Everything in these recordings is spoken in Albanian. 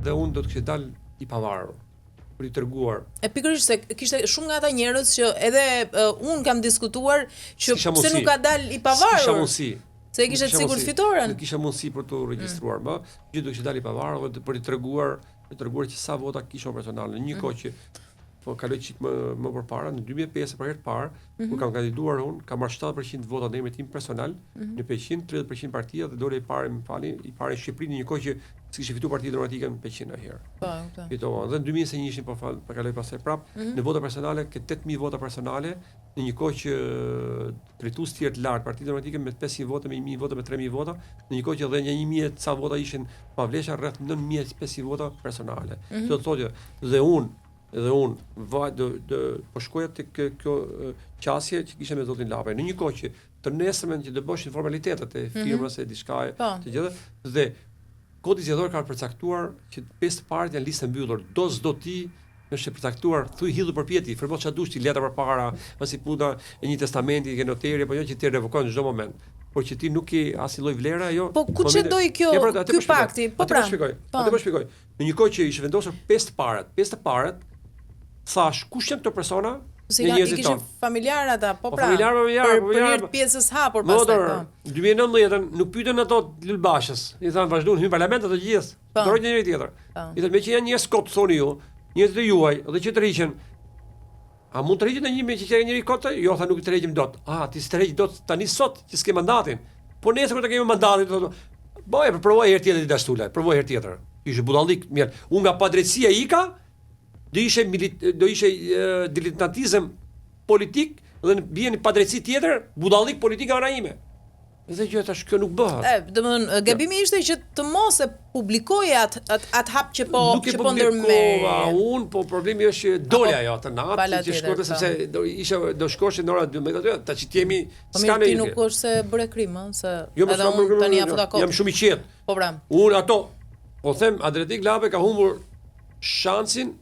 dhe unë do të kishte dalë i pavarur për i treguar. E pikërisht se kishte shumë nga ata njerëz që edhe unë kam diskutuar që pse nuk ka dalë i pavarur. Kisha mundësi. Se e kishte sigurt fitoren. Kisha mundësi për të regjistruar, më gjithë do kishte dalë i pavarur dhe për i treguar që sa vota kisha personal. Në një kohë që po kaloj çik më përpara, në 2005 për herë të parë, kur kam kandiduar unë, kam marrë 70% vota në emrin tim personal, në 30% partia dhe dole i parë në Shqipëri në një kohë që s'kishte fituar Partia Demokratike në 100 herë. Po. Fitova. Dhe në 2021 ishin po kaloj pastaj prap, në vota personale ke 8000 vota personale, në një kohë që drejtues të tjerë të lartë, Partia Demokratike me 500 vota, me 1000 vota, me 3000 vota, në një kohë që edhe një 1000 ca vota ishin pavlesha rreth 9500 vota personale. Do të thotë dhe unë po shkoja tek kjo qasje që kishte me zotin Lapaj. Në një kohë që të nesërmen që do bëshin formalitetet e firmës e diçka të gjitha dhe kodi zgjedhor ka përcaktuar që 5 parë janë listë mbyllur. Do ti është përcaktuar, thuj hidhu përpjeti, firmo çfarë dush ti letra përpara, ose puna e një testamenti ke noteri apo jo që ti revokon çdo moment. Por që ti nuk ke asnjë lloj vlera, jo. Po ku çdoi ky pakti? Po pra. Atë po shpjegoj. Në një kohë që ishte vendosur 5 të parët, thash, kush janë këto persona? Se i kishin familjar ata, po pra. Për pjesës hapur pastaj. Në 2019 nuk pyetën ato Lulbashës. I thanë vazhdon hyn parlament ato gjithë. Ndrojnë njëri tjetër. I thonë me që janë njerëz kot thoni ju, njerëz të juaj, dhe që të rriqen. A mund të rriqen një me që ka njëri kot? Jo, tha nuk të rriqem dot. Ti s'të rriq dot tani sot që s'ke mandatin. Po nesër kur të kemi mandatin, thotë, "Boje, provoj herë tjetër të dashtula, provoj herë tjetër." Ishte budallik, mirë. Unë nga padrejtësia ika do ishe diletantizëm politik dhe bie në padrejtësi tjetër, budallik politik nga ana ime. Dhe që tash kjo nuk bëhet. Domethënë gabimi ishte që të mos e publikoje atë hap që po ndërmerr. Unë po problemi është që dolja ajo atë natë që shkote sepse do shkosh në ora 12 ta që jemi s'ka ne. Ti nuk është se bëre krim, se edhe unë tani aftë dakord. Jam shumë i qetë. Po pra. Unë ato po them Adretik Lape ka humbur shansin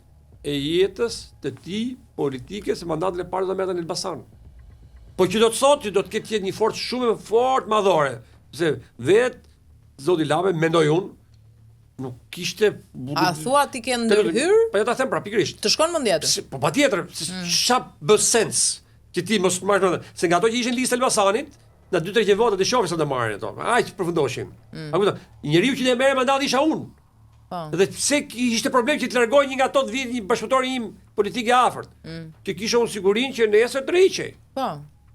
e jetës të tij politike se mandatin e parë do merrte në Elbasan. Po që do të thotë që do të ketë një forcë shumë fort madhore, se vetë zoti Lape mendoj unë nuk kishte A thua ti ke ndërhyr? Po ja ta them pra pikërisht. Të shkon mendja atë. Po patjetër, ç'a bë sens që ti mos marrësh mendja. Se nga ato që ishin listë Elbasanit, na 2-3 vota të shohin se do marrin ato. Aq përfundoshin. A kupton? Njeriu që do merr mandat isha unë. Dhe pse ishte problem që të largoj një nga ato të vjet një bashkëtor im politik i afërt. Që kisha unë sigurinë që nesër të rriqej. Po.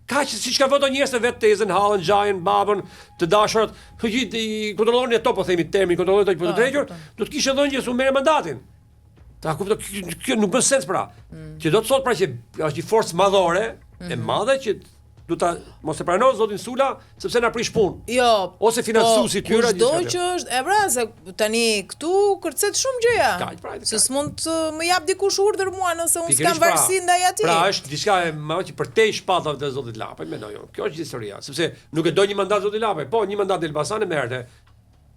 Kaq siç ka voto njerëz të vetë tezën, hallën, xhajën, babën, të dashurat, gjithë i kontrollonin ato po themi termin, kontrollojnë ato po të drejtur, do të kishte dhënë që su merr mandatin. Ta kuptoj kjo nuk bën sens pra. Që do të thotë pra që është një forcë madhore, e madhe që do ta mos e pranoj zotin Sula sepse na prish punë. Jo, ose financuesi tyra çdo që është, e pra se tani këtu kërcet shumë gjëja. Se s'mund të më jap dikush urdhër mua nëse unë s'kam varësi ndaj atij. Pra është diçka që për te shpallave të zotit Lapaj, mendoj unë. Kjo është historia, sepse nuk e do një mandat zoti Lapaj, po një mandat në Elbasan e merrte.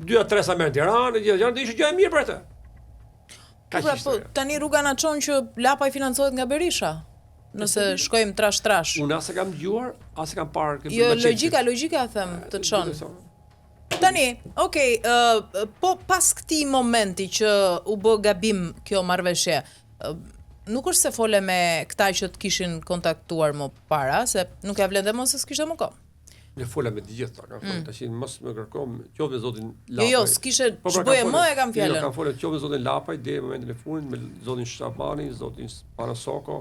2-3 sa merr në Tiranë, janë ishte gjë e mirë për atë. Pra, po tani rruga na çon që Lapaj financohet nga Berisha. Nëse shkojmë trash. Unë as e kam dëgjuar, as e kam parë këtë. Jo, logjika them të çon. Tani, okay, po pas këtij momenti që u bë gabim kjo marrëveshje, nuk është se fole me këta që të kishin kontaktuar më para, se nuk ja vlen dhe mos se s'kishte më kohë. Ne fola me të gjitha, kam folur tash mos më kërkom qoftë zotin Lapaj. Jo, s'kishe ç'bëje më e kam fjalën. Jo, kam folur qoftë zotin Lapaj deri në momentin e fundit me zotin Shabani, zotin Parasoko,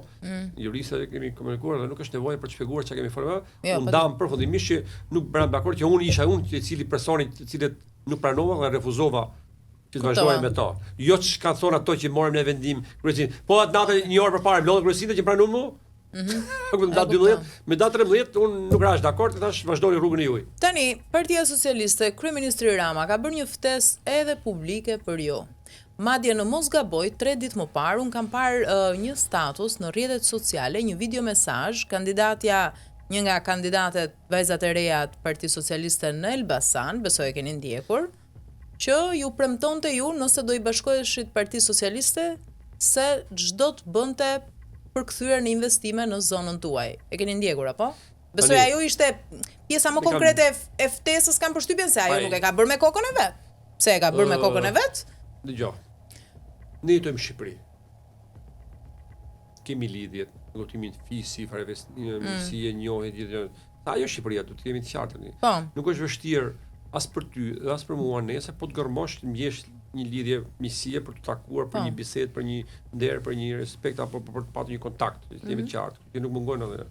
juristë kemi komunikuar dhe nuk është nevojë për të shpjeguar çka kemi folur. Unë ndam përfundimisht që nuk bëra dakord që unë isha unë i cili personi të cilët nuk pranova dhe refuzova që të vazhdoj me to. Jo çka thonë ato që morëm në vendim kryesin. Po atë natë një orë përpara mlodhën kryesin që pranon mua. Me datë 13 unë nuk rash dakord, thash vazhdoni rrugën e juaj. Tani, Partia Socialiste, kryeministri Rama ka bërë një ftesë edhe publike për ju. Madje në mos gaboj 3 ditë më parë un kam parë një status në rrjetet sociale, një video mesazh, një nga kandidatet vajzat e reja të Partisë Socialiste në Elbasan, besoj e keni ndjekur, që ju premtonte ju nëse do i bashkoheshit Partisë Socialiste se çdo të bënte përkthyer në investime në zonën tuaj. E keni ndjekur apo? Besoj ajo ishte pjesa më konkrete e ftesës, kam përshtypjen se ajo nuk e ka bërë me kokën e vet. Pse e ka bërë me kokën e vet? Dgjoj. Ne jetojmë në Shqipëri. Kemi lidhjet, negocimin fisi, mirësie, njohje, gjithë. Ajo është Shqipëria, do të kemi të qartë tani. Po. Nuk është vështirë as për ty, as për mua nesër, po të gërmosh të mbjesh një lidhje miqësie për të takuar, për një bisedë, për një nder, për një respekt apo për të patur një kontakt, të kemi të qartë. Që nuk mungojnë edhe.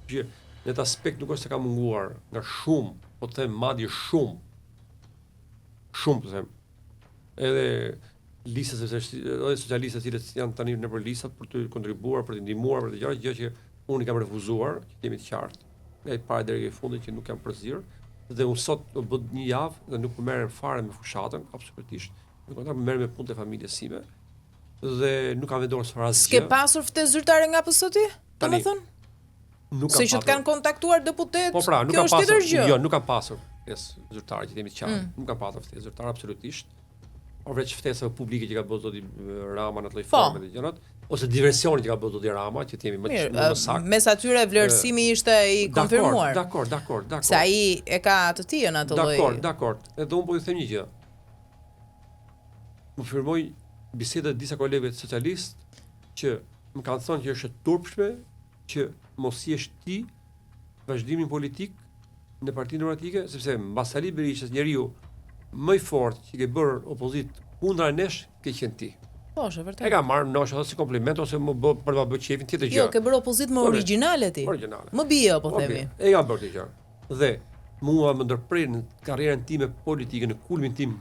Që në atë aspekt nuk është se ka munguar nga shumë, po të them madje shumë. Shumë po them. Edhe listat edhe socialistët që janë tani nëpër listat për të kontribuar, për të ndihmuar për të gjëra, gjë që unë i kam refuzuar, që jemi të qartë. Nga i parë deri në fundit që nuk jam përzir, dhe unë sot do bë një javë dhe nuk merrem fare me fushatën, absolutisht. Nuk kam merrem me punët e familjes sime dhe nuk kam vendosur fare asgjë. S'ke pasur ftesë zyrtare nga PS-ti? Domethënë? Nuk kam se që të kanë kontaktuar deputet, po pra, nuk kjo kam është tjetër pasur. gjë. Jo, nuk kam pasur ftesë zyrtare që jemi të qartë. Nuk kam pasur ftesë zyrtare absolutisht. Përveç ftesave publike që ka bërë zoti Rama në atë lloj forme të gjërat, ose diversioni që ka bërë zoti Rama, që themi më saktë. Mes atyre vlerësimi ishte i konfirmuar. Dakor. Se ai e ka të tijën atë lloj. Dakor. Edhe unë po i them një gjë. Më firmoj bisedë të disa kolegëve socialistë që më kanë thënë që është e turpshme që mos jesh ti vazhdimin politik në Partinë Demokratike, sepse mbas Sali Berishës njeriu më i fortë që ke bërë opozitë kundra nesh ke qenë ti. Po, është vërtet. E ka marrë ndoshta si kompliment ose më bë për ta bërë çefin tjetër gjë. Jo, ke bërë opozitë më origjinale ti. Origjinale. Më bie po themi. E kam bërë këtë gjë. Dhe mua më ndërprer në karrierën time politike, në kulmin tim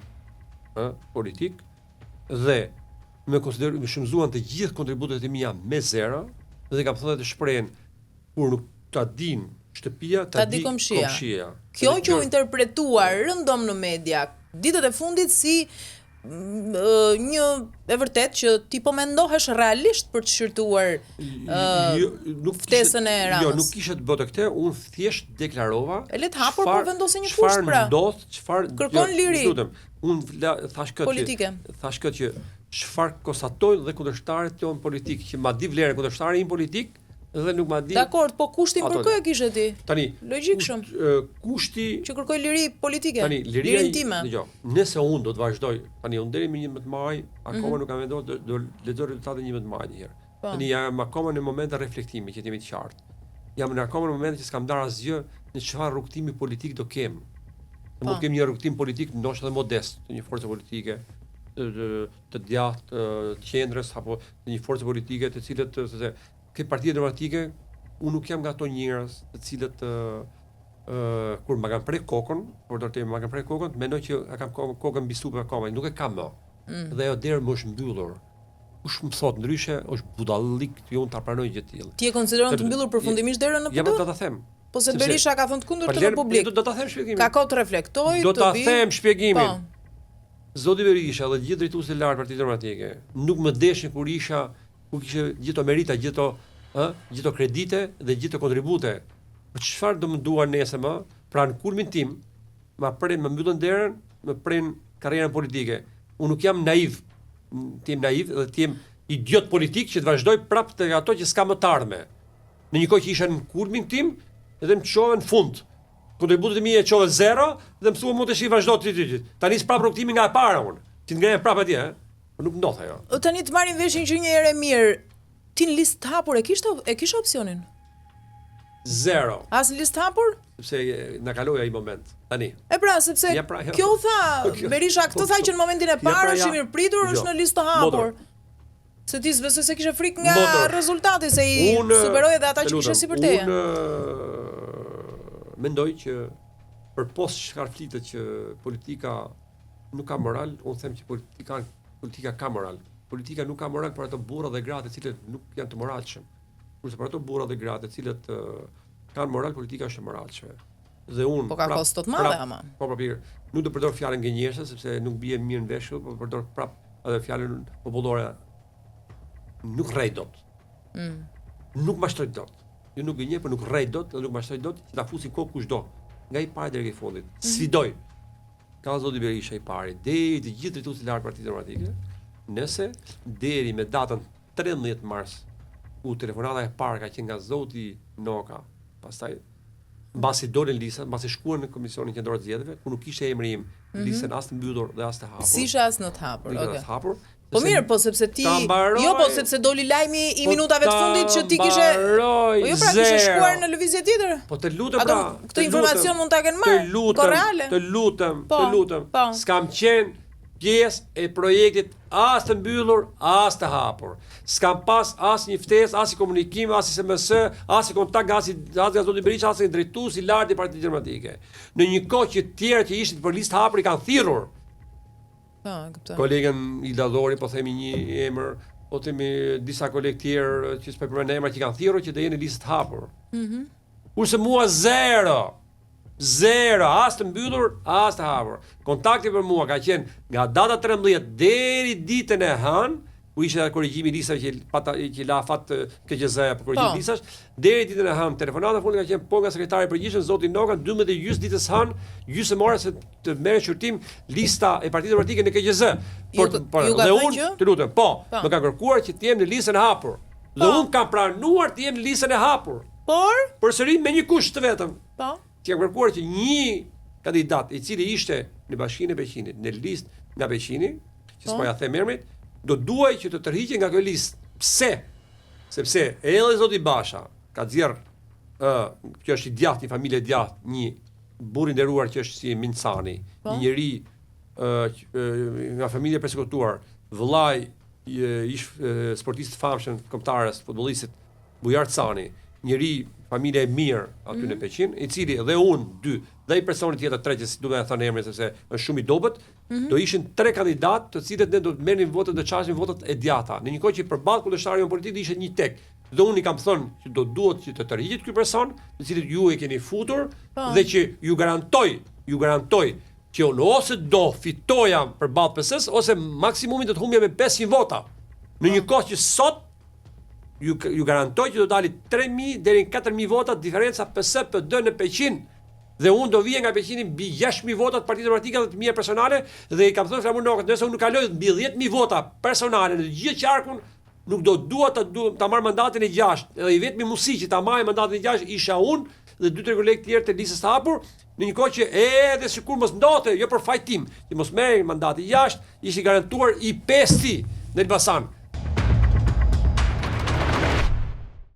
politik dhe më shëmzuan të gjithë kontributet e mia me zero dhe kam thënë të shprehen kur nuk ta din shtëpia, ta di komshia. Kjo që u interpretuar rëndom në media ditët e fundit si një e vërtet që ti po mendohesh realisht për të shqyrtuar ftesën e Ramës. Jo, nuk kisha të bëte këtë, unë thjesht deklarova. E le të hapur por vendose një kusht pra. Çfarë kërkon liri. Unë thash këtë politike. Thash këtë që çfarë konstatojnë dhe kundërshtarët tonë politik që ma di vlerën kundërshtari im politik dhe nuk ma di. Dakor, po kushtin për kë e kishe ti? Tani, logjikshëm. Kushti që kërkoj liri politike. Tani, lirin time. Dgjoj, nëse unë do të vazhdoj, tani unë deri me 11 maj, akoma nuk kam vendosur do lexoj rezultatet 11 maj një herë. Tani jam akoma në moment të reflektimit, që jemi të qartë. Jam akoma në moment që s'kam darë asgjë në çfarë rrugtimi politik do kem. Ne mund të kem një rrugtim politik ndoshta modest, të një force politike të djathtë, të qendrës apo të një force politike të cilët këtë Partia Demokratike, unë nuk jam nga ato njerëz të cilët kur më kanë prek kokën, por do të them më kanë prek kokën, mendoj që e kam kokën mbi supë akoma, nuk e kam më. Dhe ajo derë më është mbyllur. Kush më thot ndryshe, është budallik ti unë ta pranoj gjë të tillë. Ti e konsideron të mbyllur përfundimisht derën në PD? Ja, do ta them. Po se Berisha ka thënë të kundërt në publik. Do ta them shpjegimin. Ka kohë të reflektoj, do ta them shpjegimin. Zoti Berisha dhe gjithë drejtuesit e lartë Partisë Demokratike nuk më deshin kur kishte gjithë merita, gjithë kredite dhe gjithë kondribute. Për çfarë do më duan nesër më? Pra në kulmin tim, më mbyllën derën, më pren karrierën politike. Unë nuk jam naiv, ti jam naiv dhe ti jam idiot politik që të vazhdoj prapë të ato që s'ka më të ardhme. Në një kohë që isha në kulmin tim dhe më çove në fund. Kontributet e mia e çove zero dhe më thua mund të vazhdo ti. Tani s'prap rrugtimin nga e para unë. Ti ngrehem prapë atje, Por nuk ndodh ajo. Tani të marrin veshin që një herë mirë, ti në listë hapur e kisha opsionin? Zero. As në listë hapur? Sepse na kaloi ai moment. Tani. E pra, sepse kjo u tha, Berisha këtë tha që në momentin e parë është i mirëpritur, është në listë hapur. Se ti s'besoj se kishe frikë nga rezultati, se i superoi edhe ata që kishin si për teje. Unë mendoj që përpos çfarë flitet që politika nuk ka moral, unë them që politika ka moral. Politika nuk ka moral për ato burra dhe gra të cilët nuk janë të moralshëm. Kurse për ato burra dhe gra të cilët kanë moral, politika është e moralshme. Dhe unë po ka kosto të madhe ama. Po papir, nuk do përdor fjalën gënjeshtër sepse nuk bie mirë në vesh, po përdor prap edhe fjalën popullore. Nuk rrej dot. Nuk mashtroj dot. Jo nuk gënjej, por nuk rrej dot, dhe nuk mashtroj dot, që ta fusi kokë kushdo. Nga i pari deri në fundit. Sfidoj. Ka zoti Berisha i pari, deri të gjithë drejtuesit e lartë Partisë Demokratike. Nëse deri me datën 13 mars u telefonata e parë ka qenë nga zoti Noka, pastaj mbasi dolën lista, mbasi shkuan në Komisionin Qendror të Zgjedhjeve, ku nuk kishte emri im, listën as të mbyllur dhe as të hapur. Si as në të hapur, okay. Të hapur, Po mirë, po sepse ti jo, po sepse doli lajmi i minutave të fundit që ti kishe po jo pra kishe shkuar në lëvizje tjetër. Po të lutem pra. Këtë informacion mund ta kenë marrë. Korreale. Të lutem. S'kam qenë pjesë e projektit as të mbyllur, as të hapur. S'kam pas as një ftesë, as i komunikim, as i SMS, as i kontakt, as i zoti Berisha, as i drejtues i lartë i Partisë Demokratike. Në një kohë që të tjerë që ishin për listë hapur i kanë thirrur. Kolegën Ilda Dhori, po themi një emër, po themi disa kolegë tjerë që s'po përmend emra që kanë thirrur që të jenë në listë hapur. Kurse mua zero, as të mbyllur, as të hapur. Kontakti për mua ka qenë nga data 13 deri ditën e hënë, ku ishte korrigjimi i listave që la fat KQZ për korrigjim listash, deri ditën e hënë telefonata fundi ka qenë po nga sekretari i përgjithshëm zoti Noka 12 gjys ditës hënë, gjysmore se të merrë shurtim lista e Partisë Demokratike në KQZ. Dhe unë, të lutem, më ka kërkuar që të jem në listën e hapur. Dhe unë kam pranuar të jem në listën e hapur. Përsëri me një kusht të vetëm. Që kam kërkuar që një kandidat i cili ishte në Bashkinë e Beqinit, në listë nga Beqini, që s'po ja them emrin, do duaj që të tërhiqen nga kjo listë. Pse? Sepse edhe zoti Basha ka nxjerr që është i djathtë, një familje djathtë, një burr i nderuar që është si Mincani, një njeri nga familje persekutuar, vëllai ish sportist famshëm kombëtarës, futbollistit Bujar Cani, njeri familje e mirë aty në Peqin, i cili dhe unë, dy, dhe i personi tjetër tre që si duhet të thënë emrin sepse është shumë i dobët, do ishin 3 kandidatë të cilët ne do të merrnin votat, do të çashin votat e djata. Në një kohë që përballë kundërshtarëve politik ishte një tek. Dhe unë i kam thënë që do duhet që të tërhiqet ky person, të cilët ju e keni futur dhe që ju garantoj që unë ose do fitoja përballë PS-s ose maksimumi do të humbja me 500 vota. Në një kohë që sot ju garantoj që do dali 3.000 deri në 4.000 vota diferenca PS PD në Peqin. Dhe unë do vija nga Peqini mbi 6.000 vota të Partisë Demokratike dhe të mia personale dhe i kam thënë Flamur Nokët, nëse unë nuk kaloj mbi 10.000 vota personale në gjithë qarkun, nuk do dua ta marr mandatin e 6. Edhe i vetmi mundësi që ta marr mandatin e 6 isha unë dhe 2-3 kolegë tjerë të listës së hapur, në një kohë që edhe sikur mos ndote, jo për fajtim, që mos merrin mandati 6, ishi garantuar i 5 në Elbasan.